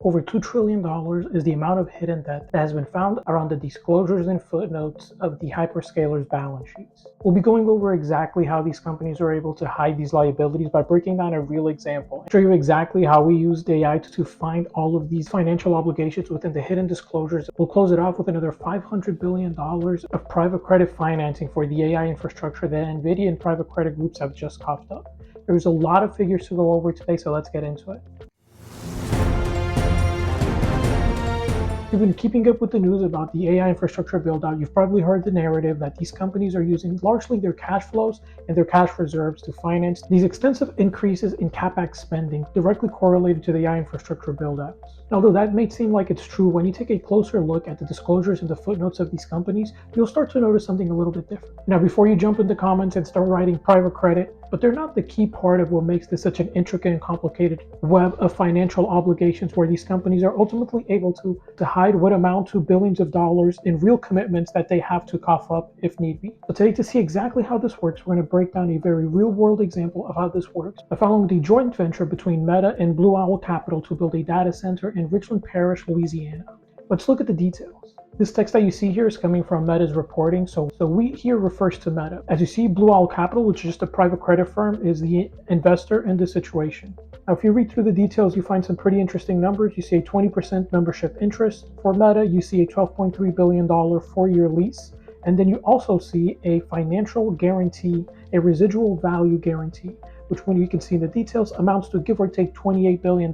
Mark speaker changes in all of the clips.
Speaker 1: Over $2 trillion is the amount of hidden debt that has been found around the disclosures and footnotes of the hyperscalers' balance sheets. We'll be going over exactly how these companies are able to hide these liabilities by breaking down a real example and show you exactly how we used AI to find all of these financial obligations within the hidden disclosures. We'll close it off with another $500 billion of private credit financing for the AI infrastructure that Nvidia and private credit groups have just coughed up. There's a lot of figures to go over today, so let's get into it. If you've been keeping up with the news about the AI infrastructure build-out, you've probably heard the narrative that these companies are using largely their cash flows and their cash reserves to finance these extensive increases in CapEx spending directly correlated to the AI infrastructure build-outs. Although that may seem like it's true, when you take a closer look at the disclosures and the footnotes of these companies, you'll start to notice something a little bit different. Now, before you jump in the comments and start writing private credit, but they're not the key part of what makes this such an intricate and complicated web of financial obligations where these companies are ultimately able to hide what amount to billions of dollars in real commitments that they have to cough up if need be. So today, to see exactly how this works, we're going to break down a very real-world example of how this works by following the joint venture between Meta and Blue Owl Capital to build a data center in Richland Parish, Louisiana. Let's look at the details. This text that you see here is coming from Meta's reporting, so we here refers to Meta. As you see, Blue Owl Capital, which is just a private credit firm, is the investor in this situation. Now, if you read through the details, you find some pretty interesting numbers. You see a 20% membership interest for Meta, you see a $12.3 billion 4-year lease, and then you also see a financial guarantee, a residual value guarantee, which, when you can see in the details, amounts to give or take $28 billion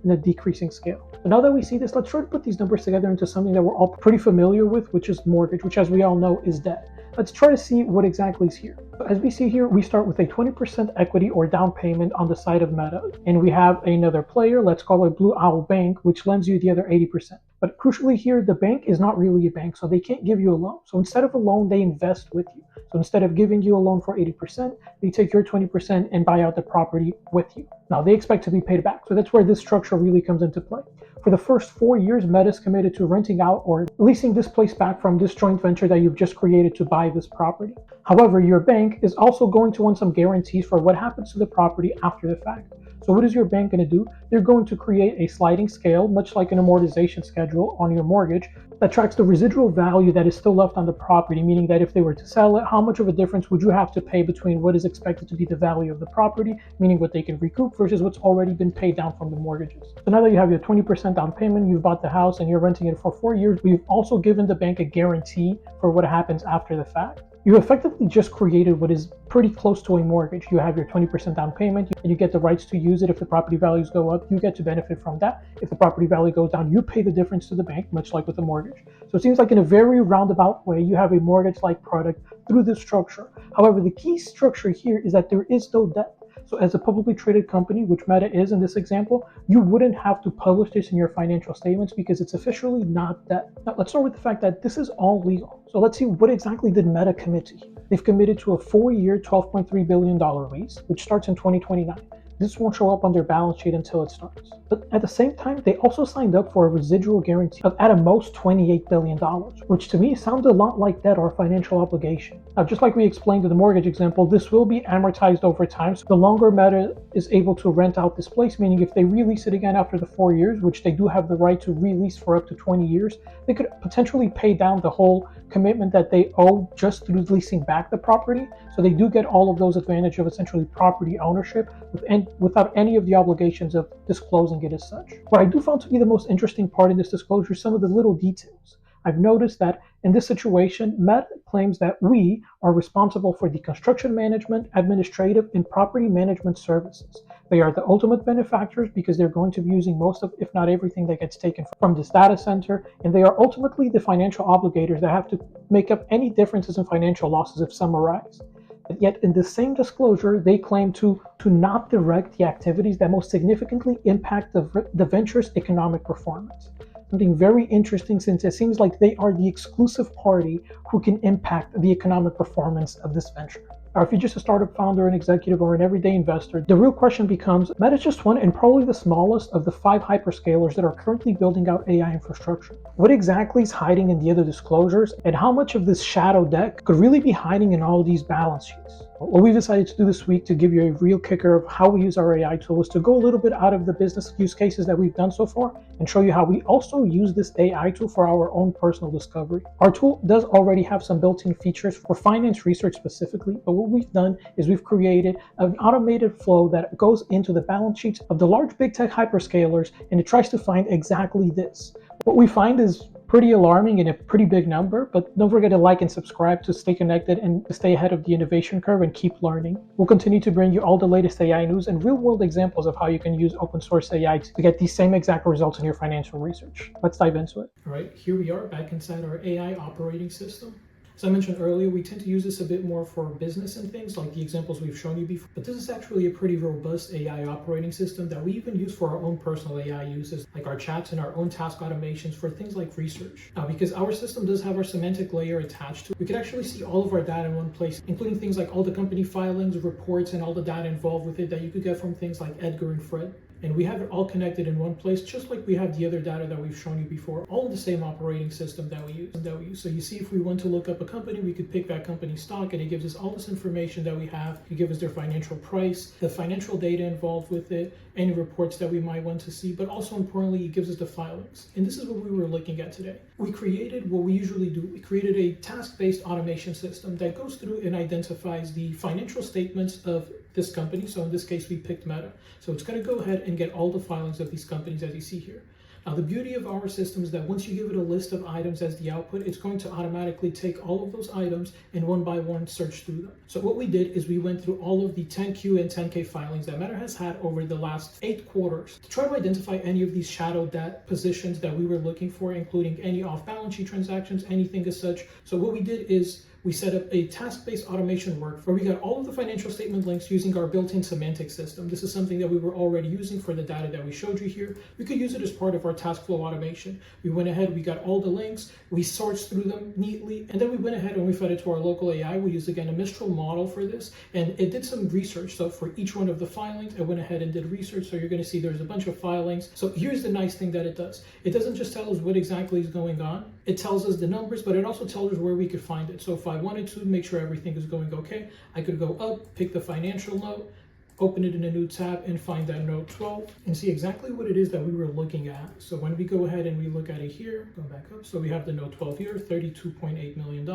Speaker 1: in a decreasing scale. So now that we see this, let's try to put these numbers together into something that we're all pretty familiar with, which is mortgage, which, as we all know, is debt. Let's try to see what exactly is here. So as we see here, we start with a 20% equity or down payment on the side of Meta, and we have another player, let's call it Blue Owl Bank, which lends you the other 80%. But crucially here, the bank is not really a bank, so they can't give you a loan. So instead of a loan, they invest with you. So instead of giving you a loan for 80%, they take your 20% and buy out the property with you. Now, they expect to be paid back. So that's where this structure really comes into play. For the first 4 years, Meta is committed to renting out or leasing this place back from this joint venture that you've just created to buy this property. However, your bank is also going to want some guarantees for what happens to the property after the fact. So what is your bank going to do? They're going to create a sliding scale, much like an amortization schedule on your mortgage, that tracks the residual value that is still left on the property, meaning that if they were to sell it, how much of a difference would you have to pay between what is expected to be the value of the property, meaning what they can recoup, versus what's already been paid down from the mortgages. So now that you have your 20% down payment, you've bought the house and you're renting it for 4 years, we've also given the bank a guarantee for what happens after the fact. You effectively just created what is pretty close to a mortgage. You have your 20% down payment and you get the rights to use it. If the property values go up, you get to benefit from that. If the property value goes down, you pay the difference to the bank, much like with a mortgage. So it seems like in a very roundabout way, you have a mortgage-like product through this structure. However, the key structure here is that there is no debt. So as a publicly traded company, which Meta is in this example, you wouldn't have to publish this in your financial statements because it's officially not debt. Now, let's start with the fact that this is all legal. So let's see, what exactly did Meta commit to here? They've committed to a 4-year, $12.3 billion lease, which starts in 2029. This won't show up on their balance sheet until it starts. But at the same time, they also signed up for a residual guarantee of at a most $28 billion, which to me sounds a lot like debt or financial obligation. Now, just like we explained in the mortgage example, this will be amortized over time. So the longer Meta is able to rent out this place, meaning if they release it again after the 4 years, which they do have the right to release for up to 20 years, they could potentially pay down the whole commitment that they owe just through leasing back the property. So they do get all of those advantages of essentially property ownership without any of the obligations of disclosing it as such. What I do find to be the most interesting part in this disclosure is some of the little details. I've noticed that in this situation, Meta claims that we are responsible for the construction management, administrative, and property management services. They are the ultimate benefactors because they're going to be using most of, if not everything, that gets taken from this data center, and they are ultimately the financial obligators that have to make up any differences in financial losses if some arise. But yet in the same disclosure, they claim to not direct the activities that most significantly impact the venture's economic performance. Something very interesting, since it seems like they are the exclusive party who can impact the economic performance of this venture. Or if you're just a startup founder, an executive, or an everyday investor, the real question becomes, Meta is just one and probably the smallest of the 5 hyperscalers that are currently building out AI infrastructure. What exactly is hiding in the other disclosures, and how much of this shadow deck could really be hiding in all of these balance sheets? What we decided to do this week to give you a real kicker of how we use our AI tool is to go a little bit out of the business use cases that we've done so far and show you how we also use this AI tool for our own personal discovery. Our tool does already have some built-in features for finance research specifically, but what we've done is we've created an automated flow that goes into the balance sheets of the large big tech hyperscalers, and it tries to find exactly this. What we find is pretty alarming and a pretty big number, but don't forget to like and subscribe to stay connected and stay ahead of the innovation curve and keep learning. We'll continue to bring you all the latest AI news and real world examples of how you can use open source AI to get these same exact results in your financial research. Let's dive into it. All right, here we are back inside our AI operating system. As I mentioned earlier, we tend to use this a bit more for business and things like the examples we've shown you before, but this is actually a pretty robust AI operating system that we even use for our own personal AI uses, like our chats and our own task automations for things like research. Now, because our system does have our semantic layer attached to it, we can actually see all of our data in one place, including things like all the company filings, reports, and all the data involved with it that you could get from things like Edgar and Fred. And we have it all connected in one place, just like we have the other data that we've shown you before, all in the same operating system that we use. So you see, if we want to look up a company, we could pick that company stock, and it gives us all this information that we have. It gives us their financial price, the financial data involved with it, any reports that we might want to see, but also importantly, it gives us the filings. And this is what we were looking at today. We created what we usually do. We created a task-based automation system that goes through and identifies the financial statements of this company. So in this case, we picked Meta. So it's going to go ahead and get all the filings of these companies as you see here. Now, the beauty of our system is that once you give it a list of items as the output, it's going to automatically take all of those items and one by one search through them. So what we did is we went through all of the 10Q and 10K filings that Meta has had over the last 8 quarters to try to identify any of these shadow debt positions that we were looking for, including any off-balance sheet transactions, anything as such. So what we did is we set up a task-based automation work where we got all of the financial statement links using our built-in semantic system. This is something that we were already using for the data that we showed you here. We could use it as part of our task flow automation. We went ahead, we got all the links, we sourced through them neatly, and then we went ahead and we fed it to our local AI. We used, again, a Mistral model for this, and it did some research. So for each one of the filings, it went ahead and did research. So you're going to see there's a bunch of filings. So here's the nice thing that it does. It doesn't just tell us what exactly is going on. It tells us the numbers, but it also tells us where we could find it. So if I wanted to make sure everything is going okay, I could go up, pick the financial note, open it in a new tab, and find that note 12 and see exactly what it is that we were looking at. So when we go ahead and we look at it here, go back up. So we have the note 12 here, $32.8 million,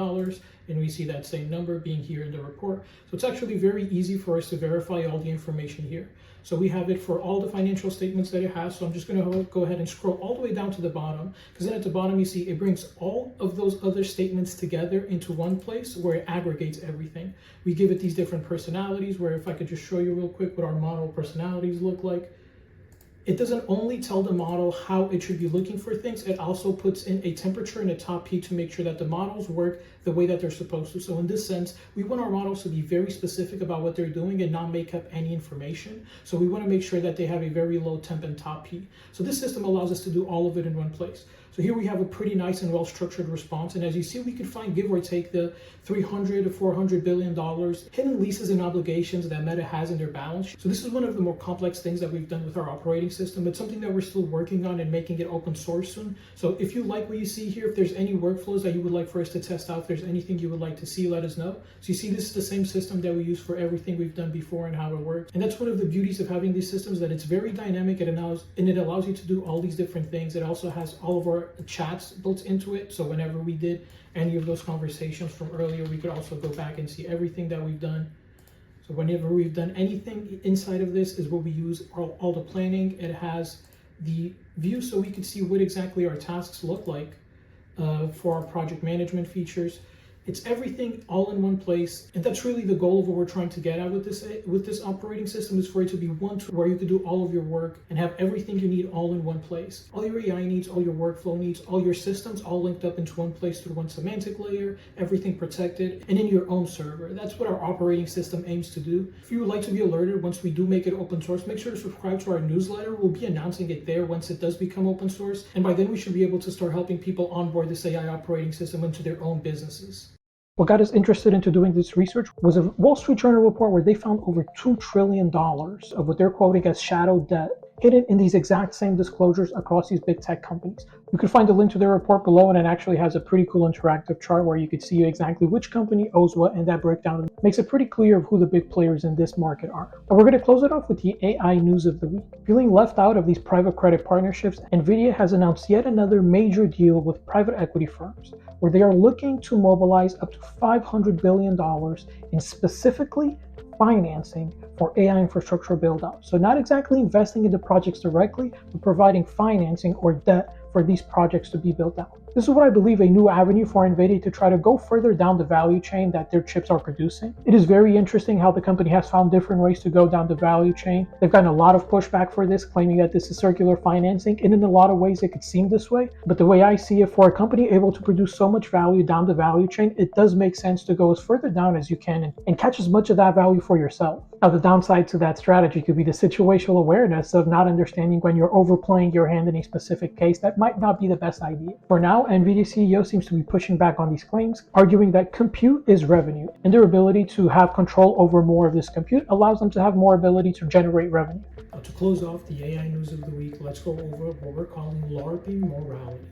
Speaker 1: and we see that same number being here in the report. So it's actually very easy for us to verify all the information here. So we have it for all the financial statements that it has. So I'm just going to go ahead and scroll all the way down to the bottom, because then at the bottom you see it brings all of those other statements together into one place where it aggregates everything. We give it these different personalities, where if I could just show you real quick what our model personalities look like. It doesn't only tell the model how it should be looking for things, it also puts in a temperature and a top P to make sure that the models work the way that they're supposed to. So in this sense, we want our models to be very specific about what they're doing and not make up any information. So we want to make sure that they have a very low temp and top P. So this system allows us to do all of it in one place. So here we have a pretty nice and well-structured response. And as you see, we can find, give or take, the $300 to $400 billion hidden leases and obligations that Meta has in their balance sheet. So this is one of the more complex things that we've done with our operating system. It's something that we're still working on and making it open source soon. So if you like what you see here, if there's any workflows that you would like for us to test out, if there's anything you would like to see, let us know. So you see, this is the same system that we use for everything we've done before and how it works. And that's one of the beauties of having these systems, that it's very dynamic and it allows you to do all these different things. It also has all of our chats built into it. So whenever we did any of those conversations from earlier, we could also go back and see everything that we've done. So whenever we've done anything inside of this is what we use all the planning. It has the view so we can see what exactly our tasks look like for our project management features. It's everything all in one place, and that's really the goal of what we're trying to get at with this operating system, is for it to be one tool where you can do all of your work and have everything you need all in one place. All your AI needs, all your workflow needs, all your systems all linked up into one place through one semantic layer, everything protected, and in your own server. That's what our operating system aims to do. If you would like to be alerted once we do make it open source, make sure to subscribe to our newsletter. We'll be announcing it there once it does become open source, and by then we should be able to start helping people onboard this AI operating system into their own businesses. What got us interested into doing this research was a Wall Street Journal report where they found over $2 trillion of what they're quoting as shadow debt hidden in these exact same disclosures across these big tech companies. You can find a link to their report below, and it actually has a pretty cool interactive chart where you can see exactly which company owes what, and that breakdown makes it pretty clear of who the big players in this market are. And we're going to close it off with the AI news of the week. Feeling left out of these private credit partnerships, Nvidia has announced yet another major deal with private equity firms, where they are looking to mobilize up to $500 billion in specifically financing for AI infrastructure build-out. So not exactly investing into projects directly, but providing financing or debt for these projects to be built out. This is what I believe a new avenue for Nvidia to try to go further down the value chain that their chips are producing. It is very interesting how the company has found different ways to go down the value chain. They've gotten a lot of pushback for this, claiming that this is circular financing, and in a lot of ways it could seem this way. But the way I see it, for a company able to produce so much value down the value chain, it does make sense to go as further down as you can and catch as much of that value for yourself. Now, the downside to that strategy could be the situational awareness of not understanding when you're overplaying your hand in a specific case. That might not be the best idea. For now, Nvidia CEO seems to be pushing back on these claims, arguing that compute is revenue, and their ability to have control over more of this compute allows them to have more ability to generate revenue. Now, to close off the AI news of the week, let's go over what we're calling LARPing morality.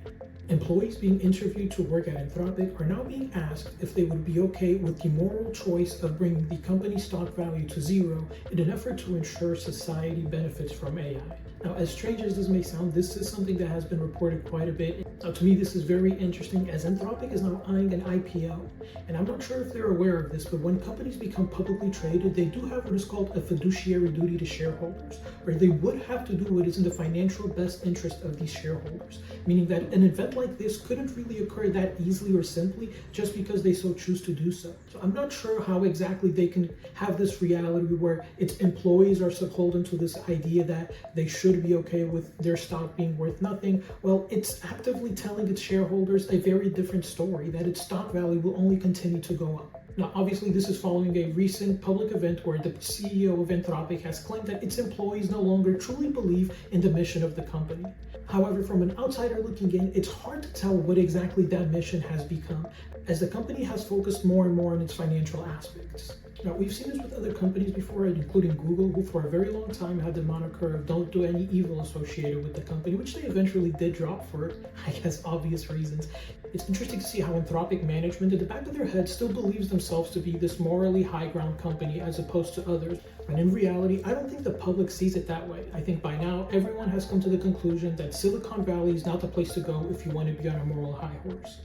Speaker 1: Employees being interviewed to work at Anthropic are now being asked if they would be okay with the moral choice of bringing the company's stock value to zero in an effort to ensure society benefits from AI. Now, as strange as this may sound, this is something that has been reported quite a bit. Now, to me, this is very interesting, as Anthropic is now eyeing an IPO. And I'm not sure if they're aware of this, but when companies become publicly traded, they do have what is called a fiduciary duty to shareholders, where they would have to do what is in the financial best interest of these shareholders, meaning that an event like this couldn't really occur that easily or simply just because they so choose to do so. So I'm not sure how exactly they can have this reality where its employees are beholden to this idea that they should be okay with their stock being worth nothing. Well, it's actively telling its shareholders a very different story, that its stock value will only continue to go up. Now, obviously, this is following a recent public event where the CEO of Anthropic has claimed that its employees no longer truly believe in the mission of the company. However, from an outsider looking in, it's hard to tell what exactly that mission has become, as the company has focused more and more on its financial aspects. Now, we've seen this with other companies before, including Google, who for a very long time had the moniker of "don't do any evil" associated with the company, which they eventually did drop for, I guess, obvious reasons. It's interesting to see how Anthropic management, in the back of their head, still believes themselves to be this morally high ground company as opposed to others. And in reality, I don't think the public sees it that way. I think by now, everyone has come to the conclusion that Silicon Valley is not the place to go if you want to be on a moral high horse.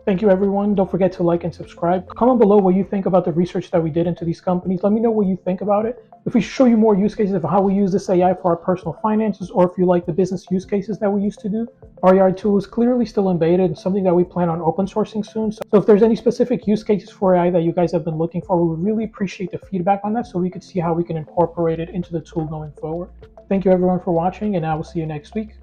Speaker 1: Thank you, everyone. Don't forget to like and subscribe. Comment below what you think about the research that we did into these companies. Let me know what you think about it. If we show you more use cases of how we use this AI for our personal finances, or if you like the business use cases that we used to do, our AI tool is clearly still in beta and something that we plan on open sourcing soon. So if there's any specific use cases for AI that you guys have been looking for, we would really appreciate the feedback on that so we could see how we can incorporate it into the tool going forward. Thank you, everyone, for watching, and I will see you next week.